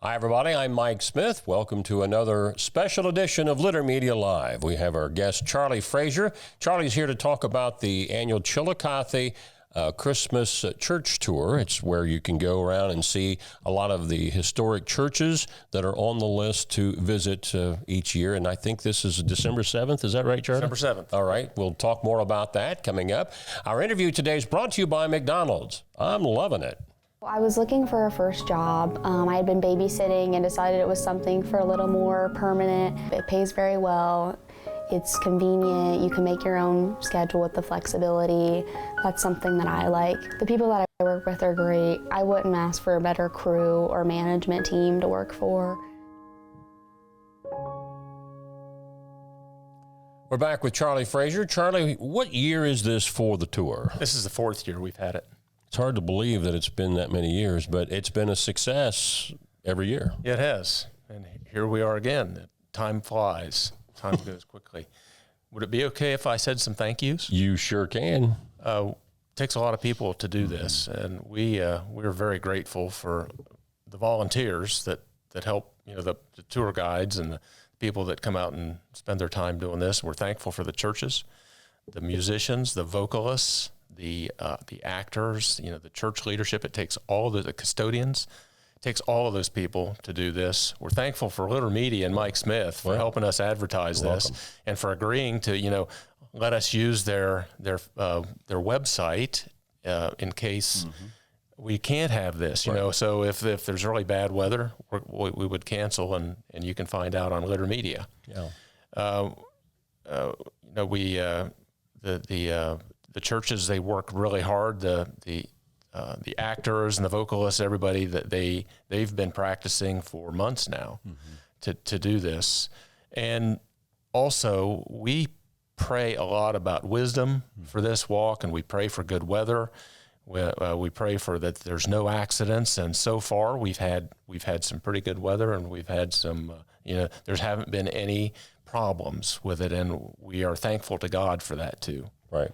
Hi, everybody. I'm Mike Smith. Welcome to another special edition of Litter Media Live. We have our guest, Charlie Frazier. Charlie's here to talk about the annual Chillicothe Christmas church tour. It's where you can go around and see a lot of the historic churches that are on the list to visit each year. And I think this is December 7th. Is that right, Charlie? December 7th. All right. We'll talk more about that coming up. Our interview today is brought to you by McDonald's. I'm loving it. I was looking for a first job. I had been babysitting and decided it was something for a little more permanent. It pays very well. It's convenient. You can make your own schedule with the flexibility. That's something that I like. The people that I work with are great. I wouldn't ask for a better crew or management team to work for. We're back with Charlie Frazier. Charlie, what year is this for the tour? This is the fourth year we've had it. It's hard to believe that it's been that many years, but it's been a success every year. Yeah, it has. And here we are again. Time flies. Time goes quickly. Would it be okay if I said some thank yous? You sure can. It takes a lot of people to do this, and we're very grateful for the volunteers that help, the tour guides and the people that come out and spend their time doing this. We're thankful for the churches, the musicians, the vocalists, the actors, the church leadership. It takes all of the custodians. It takes all of those people to do this. We're thankful for Litter Media and Mike Smith for helping us advertise this, and for agreeing to let us use their website in case we can't have this. So if there's really bad weather, we would cancel, and you can find out on Litter Media. Yeah. The churches, they work really hard. The actors and the vocalists, everybody, that they've been practicing for months now to do this. And also, we pray a lot about wisdom for this walk, and we pray for good weather. We pray for that there's no accidents, and so far we've had some pretty good weather, and we've had some there haven't been any problems with it, and we are thankful to God for that too. Right.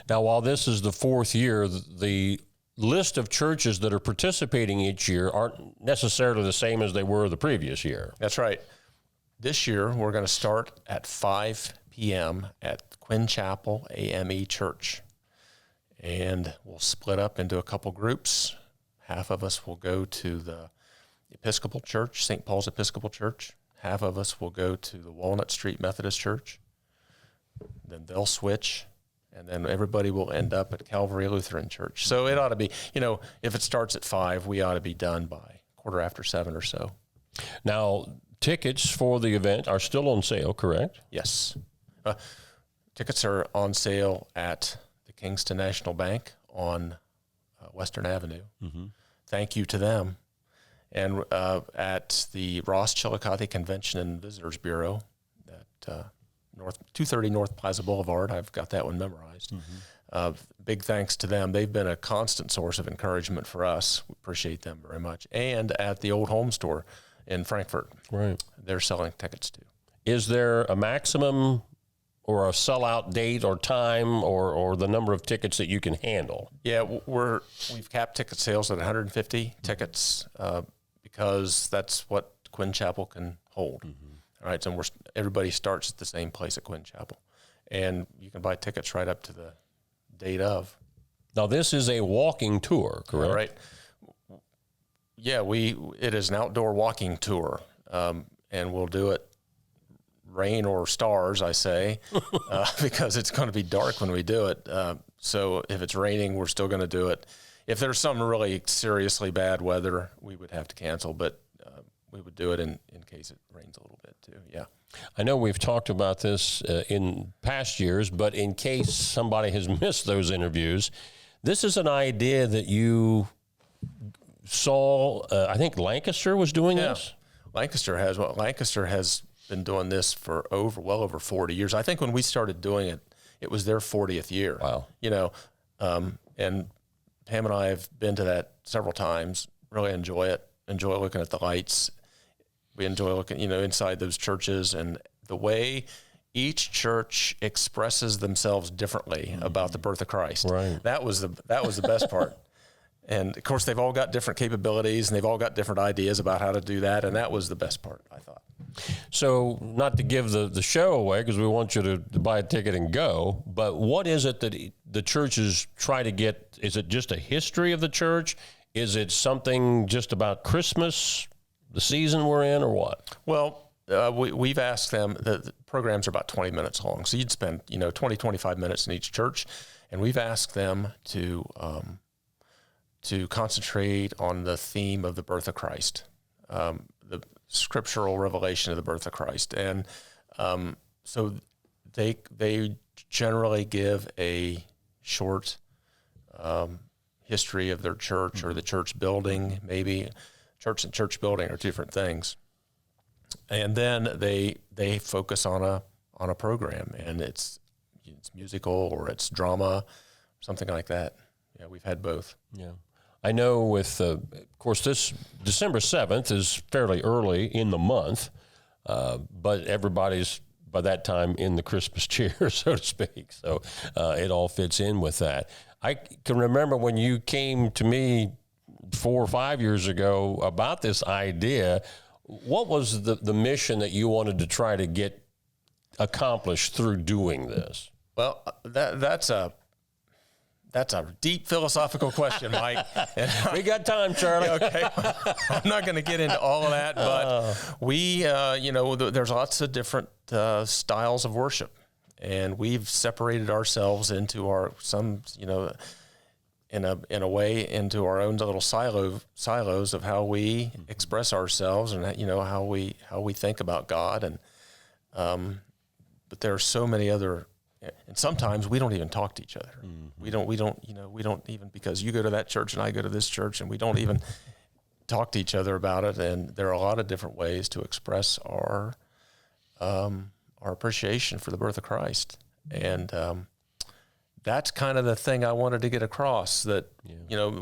Now, while this is the fourth year, the list of churches that are participating each year aren't necessarily the same as they were the previous year. That's right. This year, we're going to start at 5 p.m. at Quinn Chapel AME Church. And we'll split up into a couple groups. Half of us will go to the Episcopal Church, St. Paul's Episcopal Church. Half of us will go to the Walnut Street Methodist Church. Then they'll switch, and then everybody will end up at Calvary Lutheran Church. So it ought to be, if it starts at 5, we ought to be done by 7:15 or so. Now, tickets for the event are still on sale, correct? Yes. Tickets are on sale at the Kingston National Bank on Western Avenue. Thank you to them. And at the Ross Chillicothe Convention and Visitors Bureau at 230 North Plaza Boulevard. I've got that one memorized. Big thanks to them. They've been a constant source of encouragement for us. We appreciate them very much. And at the Old Home Store in Frankfort. Right. They're selling tickets too. Is there a maximum or a sellout date or time or the number of tickets that you can handle? Yeah, we've capped ticket sales at 150 tickets because that's what Quinn Chapel can hold. All right, so everybody starts at the same place at Quinn Chapel, and you can buy tickets right up to the date of. Now, this is a walking tour, correct? All right. Yeah, it is an outdoor walking tour, and we'll do it rain or stars, I say, because it's going to be dark when we do it. So if it's raining, we're still going to do it. If there's some really seriously bad weather, we would have to cancel, but we would do it in case it rains a little bit too, yeah. I know we've talked about this in past years, but in case somebody has missed those interviews, this is an idea that you saw, I think Lancaster was doing this? Lancaster has been doing this for well over 40 years. I think when we started doing it, it was their 40th year. Wow. And Pam and I have been to that several times, really enjoy it, enjoy looking at the lights. We enjoy looking, inside those churches and the way each church expresses themselves differently about the birth of Christ. Right. That was the best part. And of course, they've all got different capabilities and they've all got different ideas about how to do that. And that was the best part, I thought. So not to give the show away, because we want you to buy a ticket and go, but what is it that the churches try to get? Is it just a history of the church? Is it something just about Christmas, the season we're in, or what? Well, we've asked them, the programs are about 20 minutes long. So you'd spend, 20, 25 minutes in each church. And we've asked them to concentrate on the theme of the birth of Christ, the scriptural revelation of the birth of Christ. And so they generally give a short history of their church or the church building. Maybe church and church building are different things. And then they focus on a program, and it's musical or it's drama, something like that. Yeah, we've had both. Yeah. I know with, of course, this December 7th is fairly early in the month, but everybody's by that time in the Christmas cheer, so to speak. So it all fits in with that. I can remember when you came to me 4 or 5 years ago about this idea. What was the mission that you wanted to try to get accomplished through doing this? Well, that's a deep philosophical question, Mike. We got time, Charlie. Okay. I'm not going to get into all of that, but there's lots of different styles of worship, and we've separated ourselves into in a way into our own little silos of how we express ourselves and how we think about God, and but there are so many other. And sometimes we don't even talk to each other. Mm-hmm. We don't even, because you go to that church and I go to this church, and we don't even talk to each other about it. And there are a lot of different ways to express our appreciation for the birth of Christ. And that's kind of the thing I wanted to get across, that,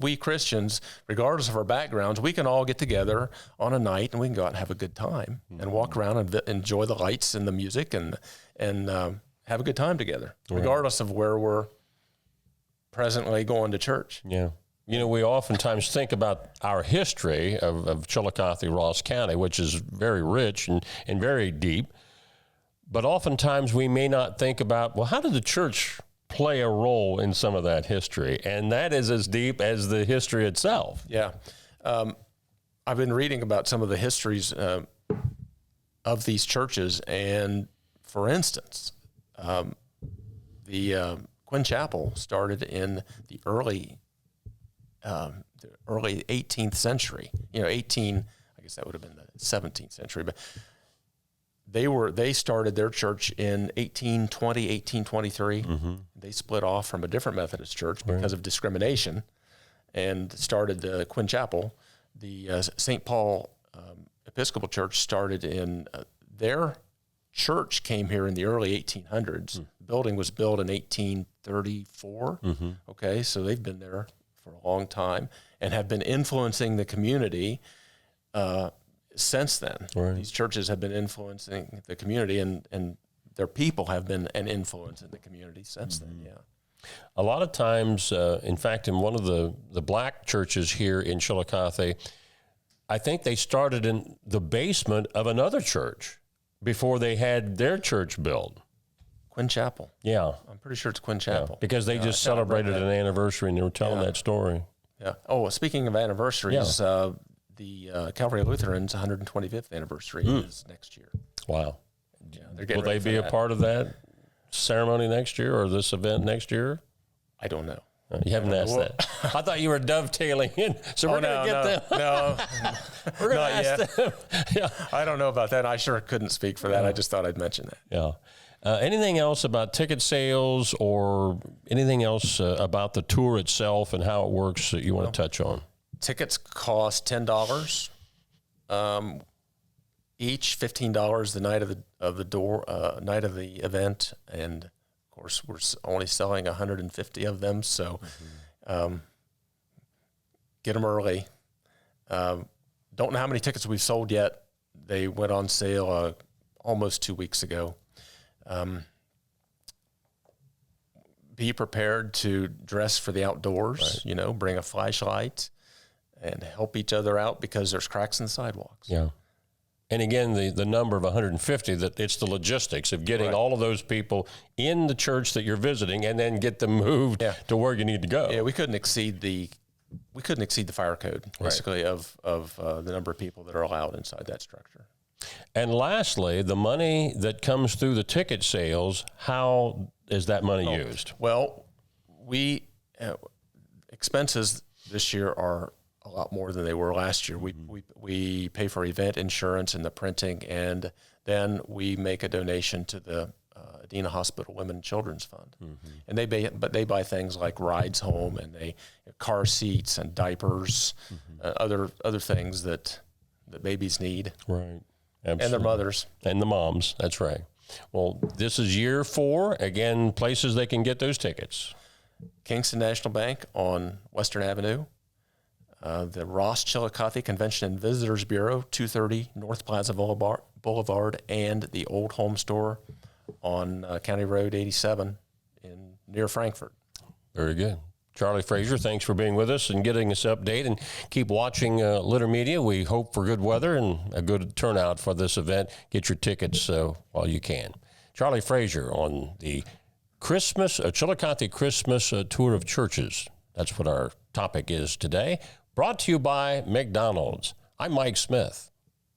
we Christians, regardless of our backgrounds, we can all get together on a night and we can go out and have a good time and walk around and enjoy the lights and the music and have a good time together, regardless of where we're presently going to church. Yeah. We oftentimes think about our history of Chillicothe, Ross County, which is very rich and very deep. But oftentimes we may not think about, well, how did the church play a role in some of that history? And that is as deep as the history itself. Yeah. I've been reading about some of the histories of these churches. And for instance, the Quinn Chapel started in the early 18th century. I guess that would have been the 17th century, but they started their church in 1820, 1823. Mm-hmm. They split off from a different Methodist church because of discrimination, and started the Quinn Chapel. The St. Paul Episcopal Church started in their church came here in the early 1800s. The building was built in 1834. Mm-hmm. Okay, so they've been there for a long time and have been influencing the community since then. Right. These churches have been influencing the community, and their people have been an influence in the community since then, yeah. A lot of times, in fact, in one of the black churches here in Chillicothe, I think they started in the basement of another church before they had their church built. Quinn Chapel. Yeah. I'm pretty sure it's Quinn Chapel. Yeah, because they just celebrated an anniversary, and they were telling that story. Yeah. Oh, speaking of anniversaries, the Calvary Lutheran's 125th anniversary is next year. Wow. Yeah, will they be a part of that ceremony next year, or this event next year? I don't know. You haven't asked that. I thought you were dovetailing in, so we're going to get them. No, we're going to ask them. Yeah. I don't know about that. I sure couldn't speak for that. I just thought I'd mention that. Yeah. Anything else about ticket sales or anything else about the tour itself and how it works that you want to touch on? Tickets cost $10 each, $15 the night night of the event, and of course we're only selling 150 of them, so get them early. Don't know how many tickets we've sold yet. They went on sale almost 2 weeks ago. be prepared to dress for the outdoors, bring a flashlight and help each other out because there's cracks in the sidewalks. Yeah. And again, the number of 150, that it's the logistics of getting all of those people in the church that you're visiting and then get them moved to where you need to go. Yeah, we couldn't exceed the fire code, basically, of the number of people that are allowed inside that structure. And lastly, the money that comes through the ticket sales, how is that money used? Well, expenses this year are a lot more than they were last year. We pay for event insurance and the printing, and then we make a donation to the Adena Hospital Women and Children's Fund. And they buy things like rides home and car seats and diapers, other things that babies need. Right. Absolutely. And their mothers. And the moms, that's right. Well, this is year 4. Again, places they can get those tickets. Kingston National Bank on Western Avenue, the Ross Chillicothe Convention and Visitors Bureau, 230 North Plaza Boulevard, and the Old Home Store on County Road 87 near Frankfort. Very good. Charlie Frazier, thanks for being with us and getting us update, and keep watching Litter Media. We hope for good weather and a good turnout for this event. Get your tickets while you can. Charlie Frazier on the Chillicothe Christmas Tour of Churches. That's what our topic is today. Brought to you by McDonald's. I'm Mike Smith.